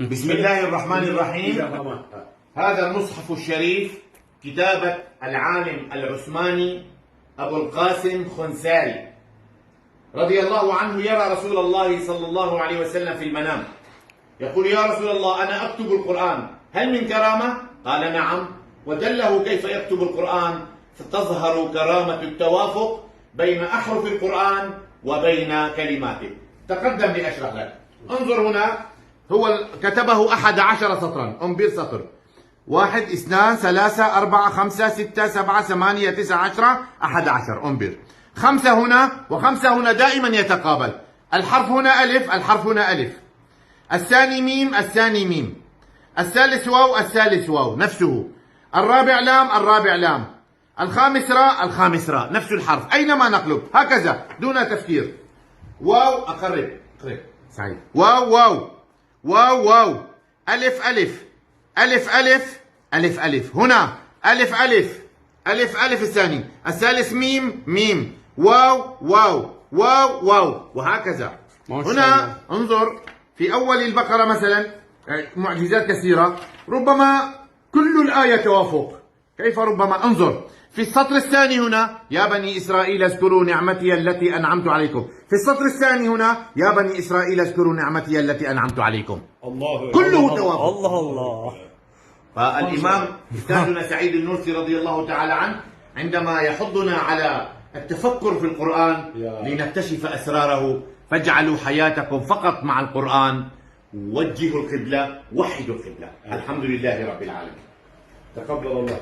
بسم الله الرحمن الرحيم. هذا المصحف الشريف كتابة العالم العثماني أبو القاسم خنساري رضي الله عنه، يرى رسول الله صلى الله عليه وسلم في المنام يقول: يا رسول الله، أنا أكتب القرآن، هل من كرامة؟ قال: نعم. ودله كيف يكتب القرآن، فتظهر كرامة التوافق بين أحرف القرآن وبين كلماته. تقدم لأشرح لك. انظر هنا، هو كتبه 11 سطرا. انظر سطر 1 2 3 4 5 6 7 8 9 10 11. انظر 5 هنا و5 هنا دائما يتقابل. الحرف هنا ألف، الحرف هنا ألف، الثاني ميم، الثاني ميم، الثالث واو، الثالث واو نفسه، الرابع لام، الرابع لام، الخامس راء، الخامس راء، نفس الحرف أينما نقلب هكذا دون تفكير. واو، أقرب سعيد، واو واو واو واو، ألف ألف، ألف ألف، ألف ألف، هنا ألف ألف، ألف ألف الثاني، الثالث ميم ميم، واو واو واو واو، وهكذا. هنا انظر في أول البقرة مثلا، معجزات كثيرة، ربما كل الآية توافق. كيف ربما؟ انظر في السطر الثاني هنا: يا بني إسرائيل اذكروا نعمتي التي أنعمت عليكم. في السطر الثاني هنا: يا بني إسرائيل اذكروا نعمتي التي أنعمت عليكم. الله كله توافق. الله الله. فالإمام أستاذنا سعيد النورسي رضي الله تعالى عنه عندما يحضنا على التفكر في القرآن لنكتشف أسراره: فاجعلوا حياتكم فقط مع القرآن، وجهوا القبلة، وحدوا القبلة. الحمد لله رب العالمين. تقبل الله.